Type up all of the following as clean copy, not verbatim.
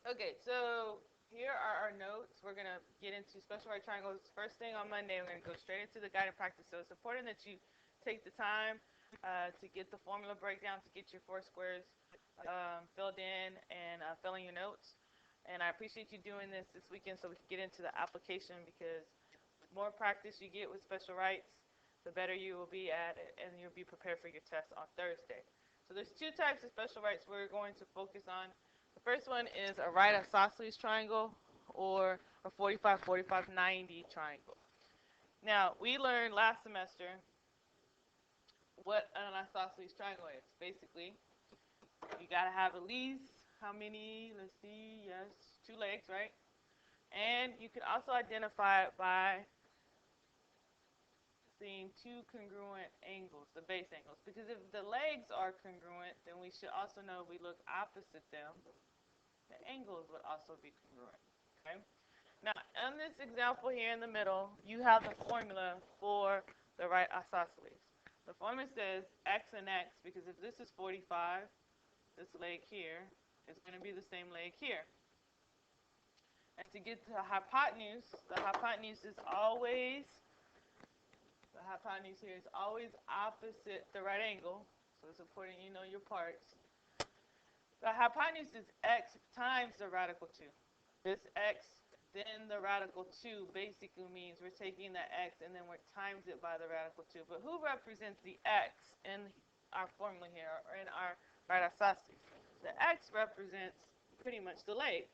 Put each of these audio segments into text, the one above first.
Okay, so here are our notes. We're going to get into special right triangles. First thing on Monday, we're going to go straight into the guided practice. So it's important that you take the time to get the formula breakdown, to get your four squares filled in and fill in your notes. And I appreciate you doing this weekend so we can get into the application, because the more practice you get with special rights, the better you will be at it, and you'll be prepared for your test on Thursday. So there's two types of special rights we're going to focus on. The first one is a right isosceles triangle, or a 45, 45, 90 triangle. Now, we learned last semester what an isosceles triangle is. Basically, you got to have at least how many? Let's see, yes, two legs, right? And you can also identify it by seeing two congruent angles, the base angles. Because if the legs are congruent, then we should also know if we look opposite them, the angles would also be congruent. Okay? Now, in this example here in the middle, you have the formula for the right isosceles. The formula says x and x, because if this is 45, this leg here is going to be the same leg here. And to get to the hypotenuse is always, the hypotenuse here is always opposite the right angle. So it's important you know your parts. The hypotenuse is x times the radical 2. This x, then the radical 2 basically means we're taking the x and then we're times it by the radical 2. But who represents the x in our formula here, or in our right isosceles? The x represents pretty much the leg.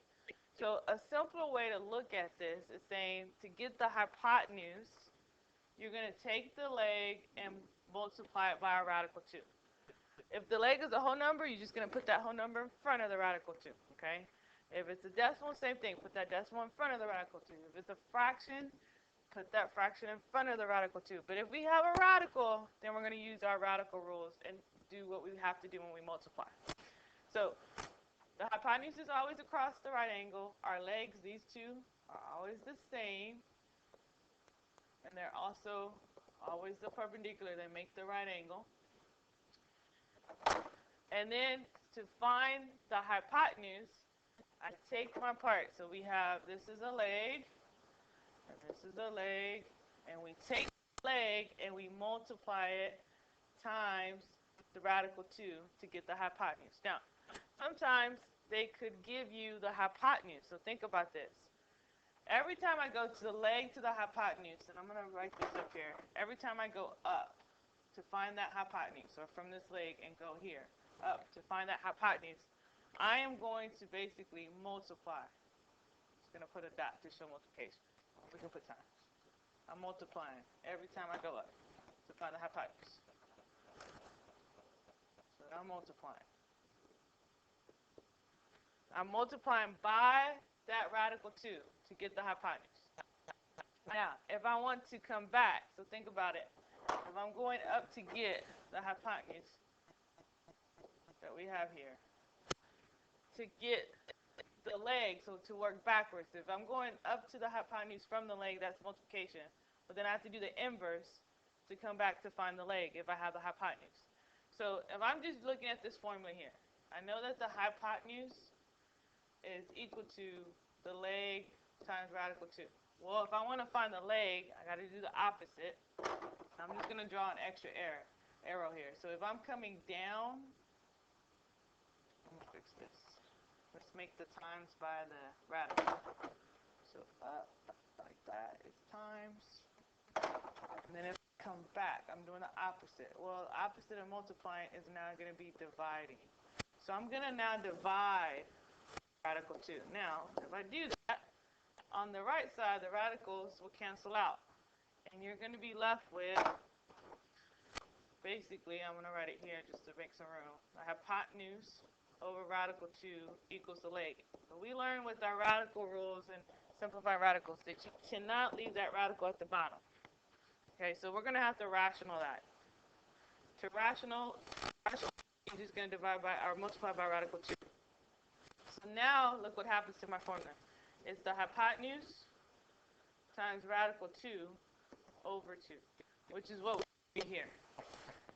So a simpler way to look at this is saying, to get the hypotenuse, you're going to take the leg and multiply it by a radical 2. If the leg is a whole number, you're just going to put that whole number in front of the radical 2, okay? If it's a decimal, same thing. Put that decimal in front of the radical 2. If it's a fraction, put that fraction in front of the radical 2. But if we have a radical, then we're going to use our radical rules and do what we have to do when we multiply. So the hypotenuse is always across the right angle. Our legs, these two, are always the same. And they're also always the perpendicular. They make the right angle. And then to find the hypotenuse, I take my part. So we have, this is a leg, and this is a leg, and we take the leg and we multiply it times the radical 2 to get the hypotenuse. Now, sometimes they could give you the hypotenuse. So think about this. Every time I go to the leg to the hypotenuse, and I'm going to write this up here. Every time I go up to find that hypotenuse, or from this leg and go here, up to find that hypotenuse, I am going to basically multiply. I'm just going to put a dot to show multiplication. We can put times. I'm multiplying every time I go up to find the hypotenuse. So I'm multiplying. I'm multiplying by that radical 2 to get the hypotenuse. Now, if I want to come back, so think about it. If I'm going up to get the hypotenuse that we have here, to get the leg, so to work backwards. If I'm going up to the hypotenuse from the leg, that's multiplication. But then I have to do the inverse to come back to find the leg if I have the hypotenuse. So if I'm just looking at this formula here, I know that the hypotenuse is equal to the leg times radical 2. Well, if I want to find the leg, I got to do the opposite. I'm just going to draw an extra arrow here. So if I'm coming down, let me fix this. Let's make the times by the radical. So up like that is times. And then if I come back, I'm doing the opposite. Well, the opposite of multiplying is now going to be dividing. So I'm going to now divide radical 2. Now, if I do that, on the right side, the radicals will cancel out. And you're going to be left with, basically, I'm going to write it here just to make some room. The hypotenuse over radical 2 equals the leg. So we learned with our radical rules and simplified radicals that you cannot leave that radical at the bottom. Okay, so we're going to have to rational that. To rational, you're just going to divide by or multiply by radical 2. So now, look what happens to my formula. It's the hypotenuse times radical 2 over 2, which is what we do here.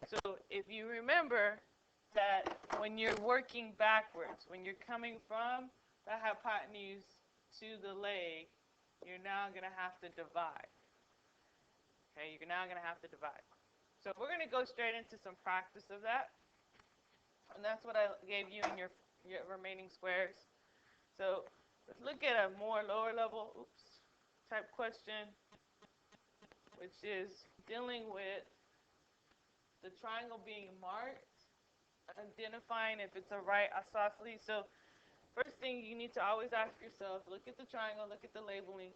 So if you remember that when you're working backwards, when you're coming from the hypotenuse to the leg, you're now going to have to divide. Okay, you're now going to have to divide. So we're going to go straight into some practice of that. And that's what I gave you in your remaining squares. So let's look at a more lower level type question, which is dealing with the triangle being marked, identifying if it's a right isosceles. So first thing you need to always ask yourself, look at the triangle, look at the labeling.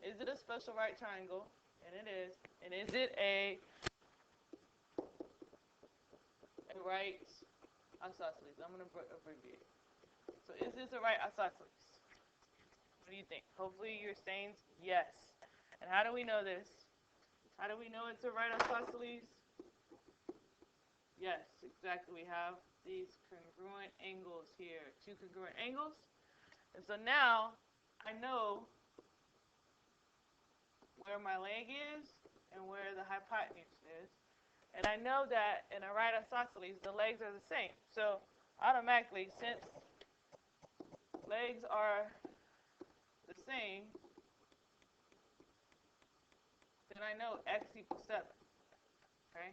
Is it a special right triangle? And it is. And is it a right isosceles? I'm going to abbreviate. So is this a right isosceles? What do you think? Hopefully you're saying yes. And how do we know this? How do we know it's a right isosceles? Yes, exactly. We have these congruent angles here. Two congruent angles. And so now I know where my leg is and where the hypotenuse is. And I know that in a right isosceles, the legs are the same. So automatically, since legs are the same, then I know x equals 7. Okay?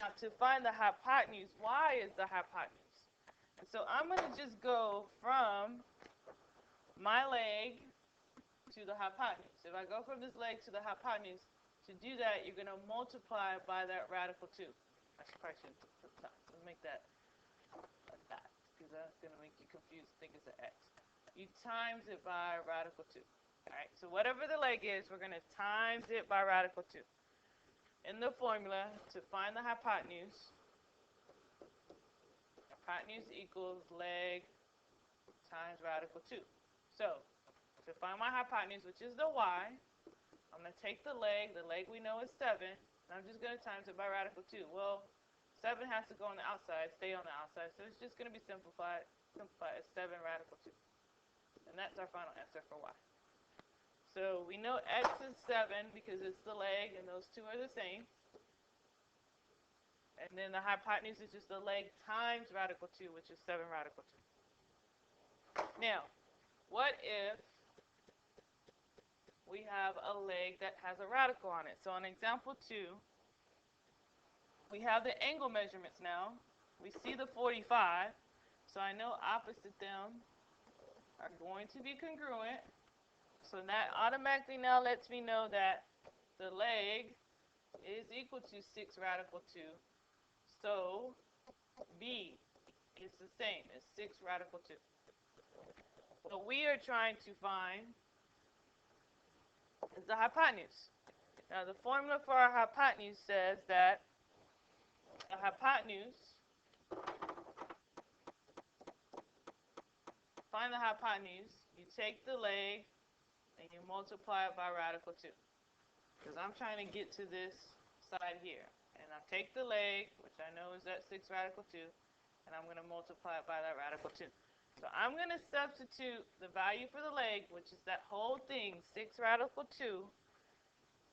Now, to find the hypotenuse, y is the hypotenuse. And so I'm going to just go from my leg to the hypotenuse. If I go from this leg to the hypotenuse, to do that, you're going to multiply by that radical 2. I probably shouldn't put the top. Let's make that a dot, because that's going to make you confused and think it's an x. You times it by radical 2. All right, so whatever the leg is, we're going to times it by radical 2. In the formula, to find the hypotenuse, hypotenuse equals leg times radical 2. So, to find my hypotenuse, which is the y, I'm going to take the leg we know is 7, and I'm just going to times it by radical 2. Well, 7 has to go on the outside, stay on the outside, so it's just going to be simplified as 7 radical 2. And that's our final answer for y. So we know x is 7 because it's the leg, and those two are the same. And then the hypotenuse is just the leg times radical 2, which is 7 radical 2. Now, what if we have a leg that has a radical on it? So on example 2, we have the angle measurements now. We see the 45, so I know opposite them are going to be congruent. So that automatically now lets me know that the leg is equal to 6 radical 2. So B is the same as 6 radical 2. What we are trying to find is the hypotenuse. Now the formula for our hypotenuse says that the hypotenuse, find the hypotenuse, you take the leg and you multiply it by radical 2. Because I'm trying to get to this side here. And I take the leg, which I know is that 6 radical 2, and I'm going to multiply it by that radical 2. So I'm going to substitute the value for the leg, which is that whole thing, 6 radical 2,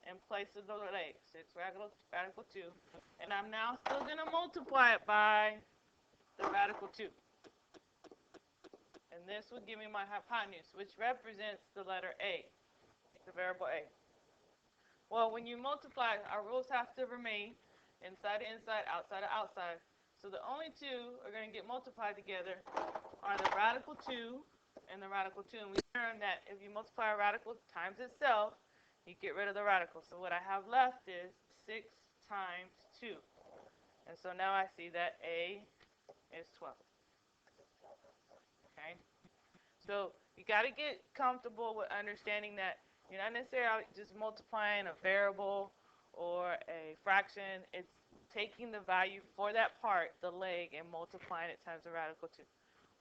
in place of the leg, 6 radical 2. And I'm now still going to multiply it by the radical 2. And this would give me my hypotenuse, which represents the letter A, the variable A. Well, when you multiply, our rules have to remain inside to inside, outside to outside. So the only two are going to get multiplied together are the radical 2 and the radical 2. And we learned that if you multiply a radical times itself, you get rid of the radical. So what I have left is 6 times 2. And so now I see that A is 12. Okay? So you got to get comfortable with understanding that you're not necessarily just multiplying a variable or a fraction. It's taking the value for that part, the leg, and multiplying it times the radical 2.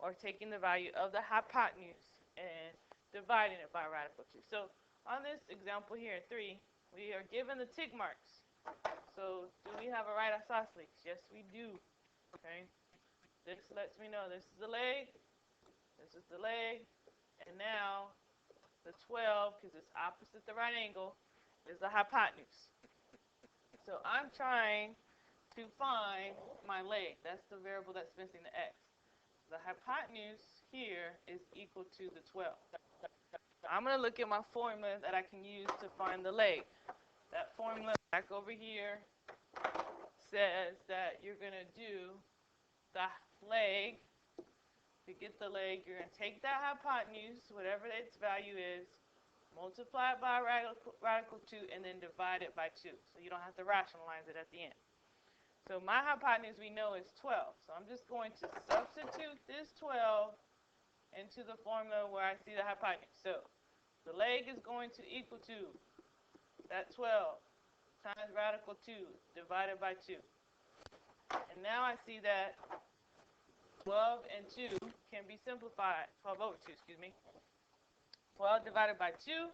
Or taking the value of the hypotenuse and dividing it by radical 2. So on this example here, 3, we are given the tick marks. So do we have a right isosceles? Yes, we do. Okay. This lets me know this is the leg, this is the leg, and now the 12, because it's opposite the right angle, is the hypotenuse. So I'm trying to find my leg. That's the variable that's missing the x. The hypotenuse here is equal to the 12. I'm going to look at my formula that I can use to find the leg. That formula back over here says that you're going to do the leg. To get the leg, you're going to take that hypotenuse, whatever its value is, multiply it by radical 2, and then divide it by 2. So you don't have to rationalize it at the end. So my hypotenuse we know is 12. So I'm just going to substitute this 12 into the formula where I see the hypotenuse. So the leg is going to equal to that 12 times radical 2 divided by 2. And now I see that 12 and 2 can be simplified. 12 over 2, excuse me. 12 divided by 2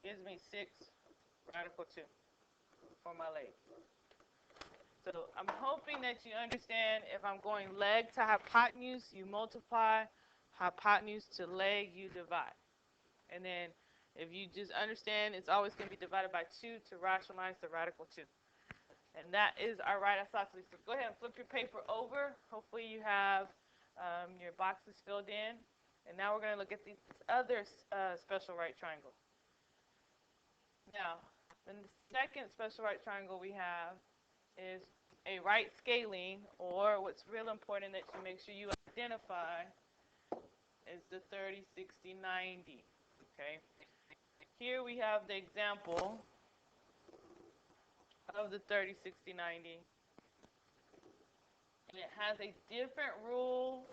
gives me 6 radical 2 for my leg. So I'm hoping that you understand if I'm going leg to hypotenuse, you multiply, hypotenuse to leg, you divide. And then if you just understand, it's always going to be divided by 2 to rationalize the radical 2. And that is our right isosceles. So go ahead and flip your paper over. Hopefully you have your boxes filled in. And now we're going to look at the other special right triangle. Now, the second special right triangle we have is a right scaling, or what's real important that you make sure you identify is the 30, 60, 90. Okay. Here we have the example of the 30, 60, 90. And it has a different rule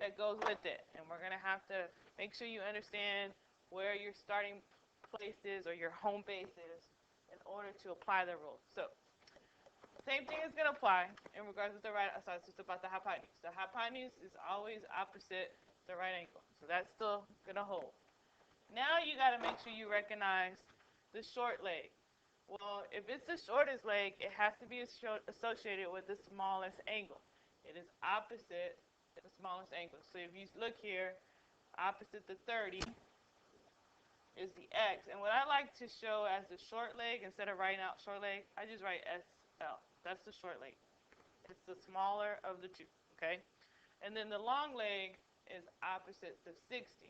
that goes with it. And we're going to have to make sure you understand where your starting place is or your home base is in order to apply the rule. So, same thing is going to apply in regards to the right isosceles about the hypotenuse. The hypotenuse is always opposite the right angle. So that's still going to hold. Now you got to make sure you recognize the short leg. Well, if it's the shortest leg, it has to be associated with the smallest angle. It is opposite the smallest angle. So if you look here, opposite the 30 is the x. And what I like to show as the short leg, instead of writing out short leg, I just write SL. That's the short leg. It's the smaller of the two, okay? And then the long leg is opposite the 60.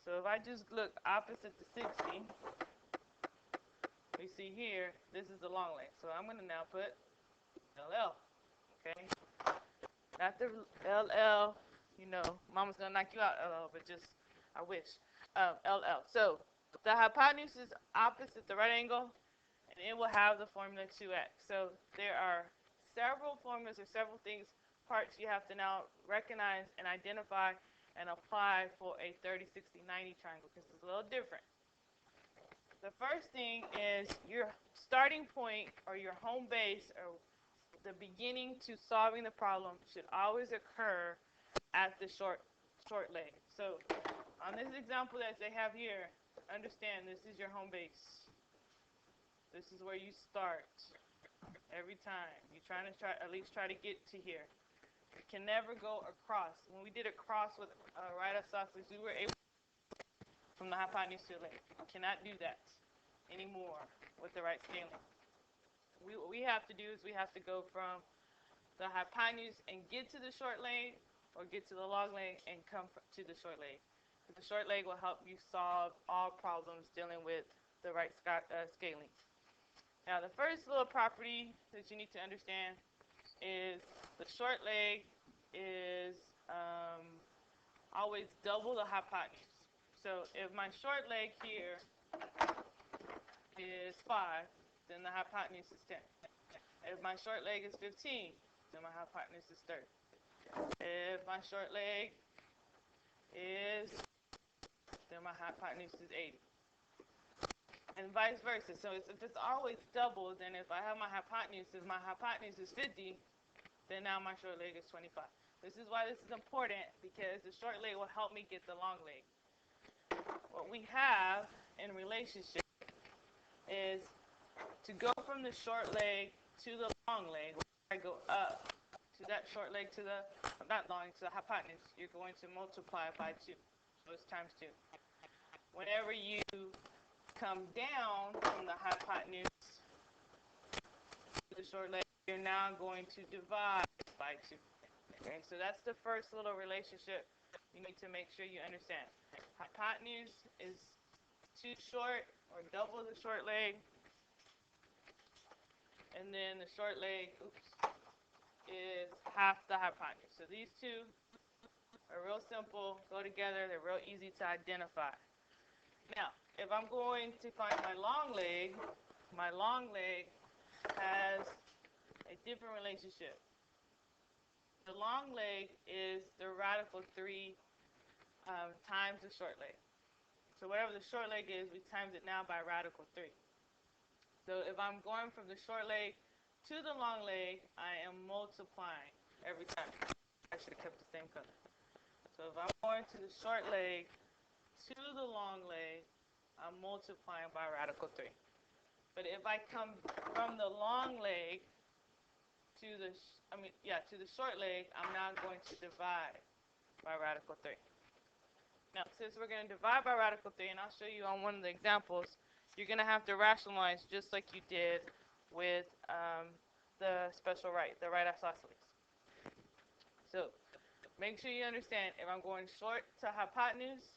So if I just look opposite the 60, we see here, this is the long leg. So I'm going to now put LL, okay? Not the LL, you know, mama's going to knock you out, LL, but just, I wish, LL. So the hypotenuse is opposite the right angle, and it will have the formula 2x. So there are several formulas or several things, parts you have to now recognize and identify and apply for a 30, 60, 90 triangle, because it's a little different. The first thing is your starting point or your home base or the beginning to solving the problem should always occur at the short leg. So on this example that they have here, understand this is your home base. This is where you start every time. You're trying to at least try to get to here. You can never go across. When we did a cross with right isosceles, we were able from the hypotenuse to the leg. You cannot do that anymore with the right scaling. What we have to do is we have to go from the hypotenuse and get to the short leg, or get to the long leg and come to the short leg. The short leg will help you solve all problems dealing with the right scaling. Now, the first little property that you need to understand is the short leg is always double the hypotenuse. So if my short leg here is 5, then the hypotenuse is 10. If my short leg is 15, then my hypotenuse is 30. If my short leg is, then my hypotenuse is 80. And vice versa. So if it's always double, then if I have my hypotenuse is 50, then now my short leg is 25. This is why this is important, because the short leg will help me get the long leg. What we have in relationship is to go from the short leg to the long leg. I go up to that short leg to the, not long, to the hypotenuse. You're going to multiply by 2. So it's times 2. Whenever you come down from the hypotenuse to the short leg, you're now going to divide by 2. Okay, so that's the first little relationship you need to make sure you understand. Hypotenuse is too short or double the short leg, and then the short leg, is half the hypotenuse. So these two are real simple, go together, they're real easy to identify. Now, if I'm going to find my long leg has a different relationship. The long leg is the radical 3 times the short leg. So whatever the short leg is, we times it now by radical 3. So if I'm going from the short leg to the long leg, I am multiplying every time. I should have kept the same color. So if I'm going to the short leg to the long leg, I'm multiplying by radical 3. But if I come from the long leg to the short leg, I'm now going to divide by radical 3. Now, since we're going to divide by radical 3, and I'll show you on one of the examples, you're going to have to rationalize just like you did with the special right, the right isosceles. So make sure you understand, if I'm going short to hypotenuse,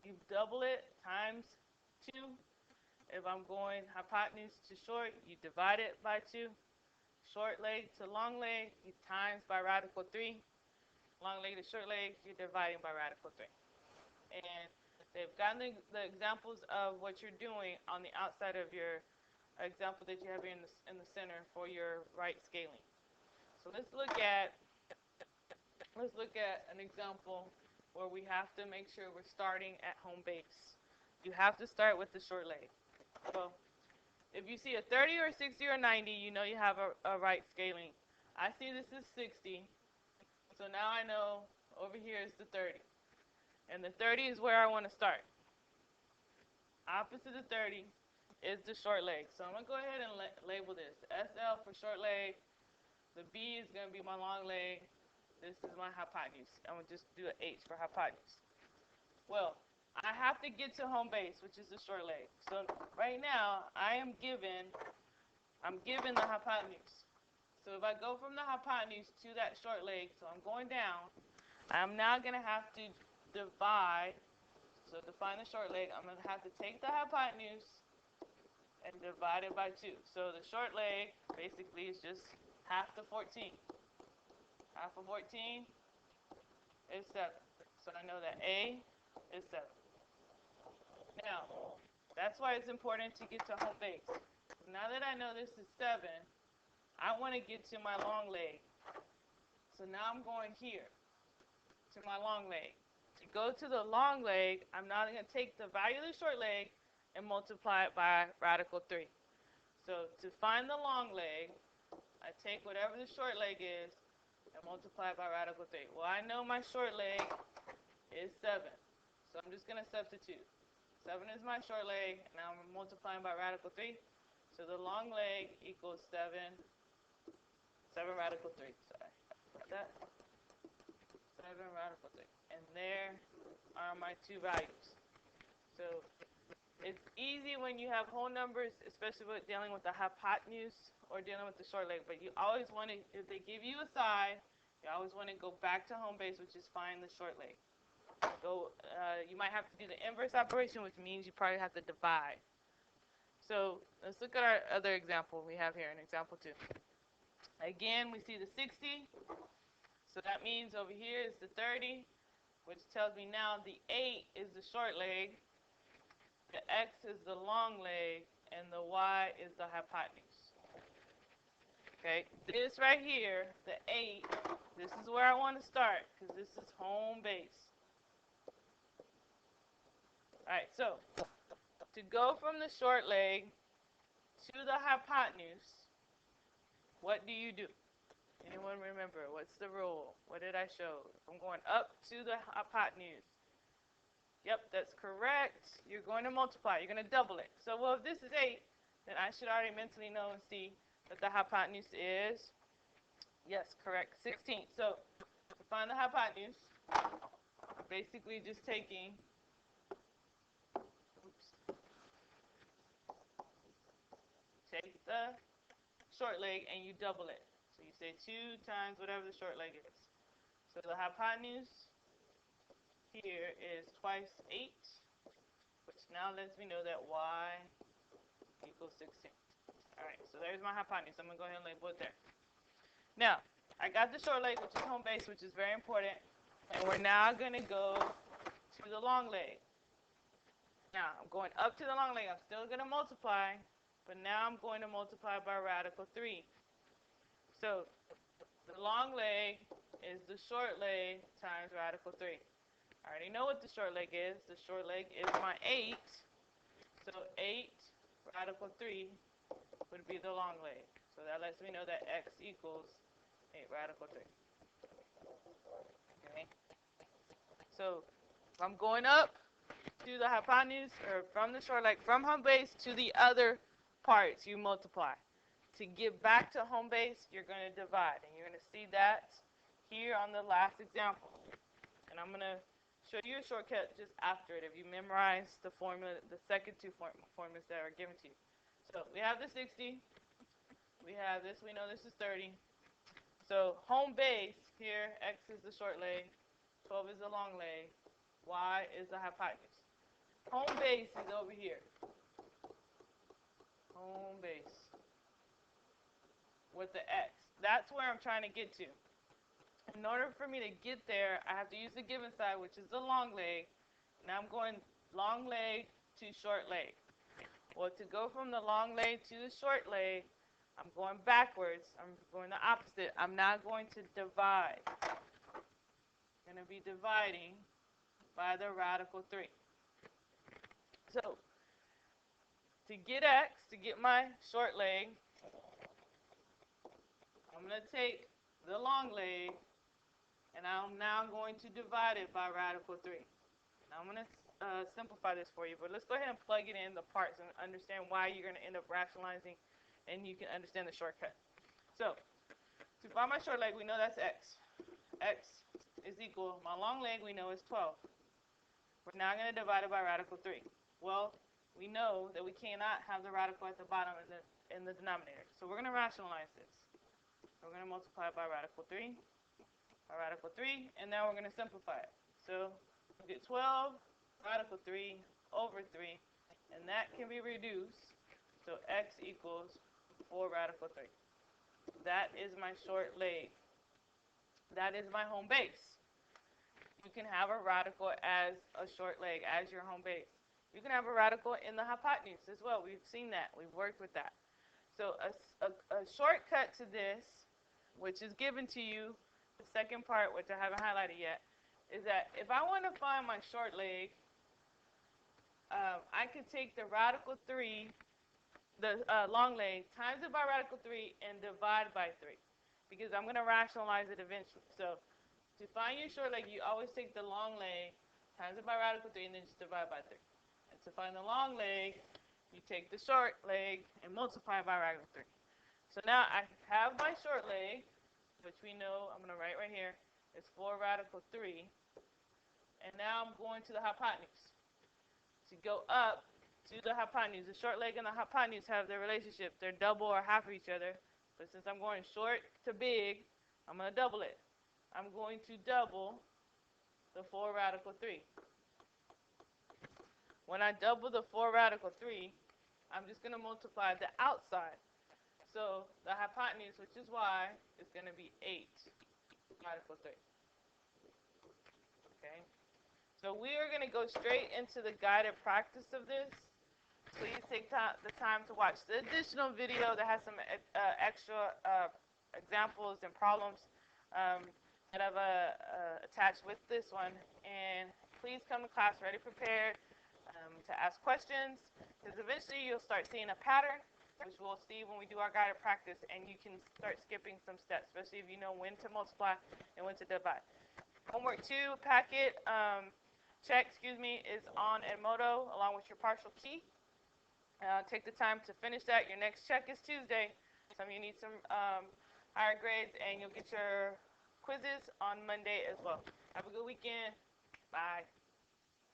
you double it times 2. If I'm going hypotenuse to short, you divide it by 2. Short leg to long leg, you times by radical 3. Long leg to short leg, you're dividing by radical 3. And they've gotten the examples of what you're doing on the outside of your example that you have in the center for your right scaling. So let's look at an example where we have to make sure we're starting at home base. You have to start with the short leg. So if you see a 30 or 60 or 90, you know you have a right scaling. I see this is 60, so now I know over here is the 30. And the 30 is where I want to start. Opposite of 30 is the short leg. So I'm going to go ahead and label this SL for short leg. The B is going to be my long leg. This is my hypotenuse. I'm going to just do an H for hypotenuse. Well, I have to get to home base, which is the short leg. So right now, I'm given the hypotenuse. So if I go from the hypotenuse to that short leg, so I'm going down, I'm now going to have to divide. So to find the short leg, I'm going to have to take the hypotenuse and divide it by 2. So the short leg basically is just half the 14. Half of 14 is 7. So I know that A is 7. Now, that's why it's important to get to home base. Now that I know this is 7, I want to get to my long leg. So now I'm going here to my long leg. To go to the long leg, I'm now going to take the value of the short leg and multiply it by radical 3. So to find the long leg, I take whatever the short leg is and multiply it by radical 3. Well, I know my short leg is 7. So I'm just going to substitute. 7 is my short leg, and now I'm multiplying by radical 3. So the long leg equals 7 radical 3. Sorry about that. 7 radical 3. And there are my two values. So it's easy when you have whole numbers, especially with dealing with the hypotenuse or dealing with the short leg. But you always want to, if they give you a side, you always want to go back to home base, which is find the short leg. You might have to do the inverse operation, which means you probably have to divide. So let's look at our other example we have here in example 2. Again, we see the 60. So that means over here is the 30, which tells me now the 8 is the short leg, the X is the long leg, and the Y is the hypotenuse. Okay, this right here, the 8, this is where I want to start because this is home base. Alright, so to go from the short leg to the hypotenuse, what do you do? Anyone remember? What's the rule? What did I show? I'm going up to the hypotenuse. Yep, that's correct. You're going to multiply. You're going to double it. So, well, if this is 8, then I should already mentally know and see that the hypotenuse is, yes, correct, 16. So, to find the hypotenuse, I'm basically just taking, take the short leg and you double it. So you say 2 times whatever the short leg is. So the hypotenuse here is twice 8, which now lets me know that y equals 16. All right, so there's my hypotenuse. I'm going to go ahead and label it there. Now, I got the short leg, which is home base, which is very important. And we're now going to go to the long leg. Now, I'm going up to the long leg. I'm still going to multiply, but now I'm going to multiply by radical 3. So the long leg is the short leg times radical 3. I already know what the short leg is. The short leg is my 8. So 8 radical 3 would be the long leg. So that lets me know that x equals 8 radical 3. Okay. So if I'm going up to the hypotenuse, or from the short leg, from home base to the other parts, you multiply. To get back to home base, you're going to divide. And you're going to see that here on the last example. And I'm going to show you a shortcut just after it if you memorize the formula, the second two formulas that are given to you. So we have the 60. We have this. We know this is 30. So home base here, x is the short leg, 12 is the long leg, y is the hypotenuse. Home base is over here. Home base with the x. That's where I'm trying to get to. In order for me to get there, I have to use the given side, which is the long leg. Now I'm going long leg to short leg. Well, to go from the long leg to the short leg, I'm going backwards. I'm going the opposite. I'm now going to divide. I'm going to be dividing by the radical 3. So to get x, to get my short leg, I'm going to take the long leg, and I'm now going to divide it by radical 3. Now I'm going to simplify this for you, but let's go ahead and plug it in the parts and understand why you're going to end up rationalizing, and you can understand the shortcut. So to find my short leg, we know that's x. X is equal, my long leg we know is 12. We're now going to divide it by radical 3. Well, we know that we cannot have the radical at the bottom in the denominator. So we're going to rationalize this. We're going to multiply it by radical 3, and now we're going to simplify it. So we get 12 radical 3 over 3, and that can be reduced. So x equals 4 radical 3. That is my short leg. That is my home base. You can have a radical as a short leg, as your home base. You can have a radical in the hypotenuse as well. We've seen that. We've worked with that. So a shortcut to this, which is given to you, the second part, which I haven't highlighted yet, is that if I want to find my short leg, I could take the radical 3, the long leg, times it by radical 3, and divide by 3. Because I'm going to rationalize it eventually. So to find your short leg, you always take the long leg, times it by radical 3, and then just divide by 3. And to find the long leg, you take the short leg and multiply by radical 3. So now I have my short leg, which we know, I'm going to write right here, is 4 radical 3. And now I'm going to the hypotenuse. To go up to the hypotenuse, the short leg and the hypotenuse have their relationship. They're double or half of each other. But since I'm going short to big, I'm going to double it. I'm going to double the 4 radical 3. When I double the 4 radical 3, I'm just going to multiply the outside. So the hypotenuse, which is y, is going to be 8 radical 3. Okay? So we are going to go straight into the guided practice of this. Please take the time to watch the additional video that has some extra examples and problems that I've attached with this one. And please come to class ready prepared to ask questions, because eventually you'll start seeing a pattern, which we'll see when we do our guided practice, and you can start skipping some steps, especially if you know when to multiply and when to divide. Homework 2 packet check, is on Edmodo along with your partial key. Take the time to finish that. Your next check is Tuesday. Some of you need some higher grades, and you'll get your quizzes on Monday as well. Have a good weekend. Bye.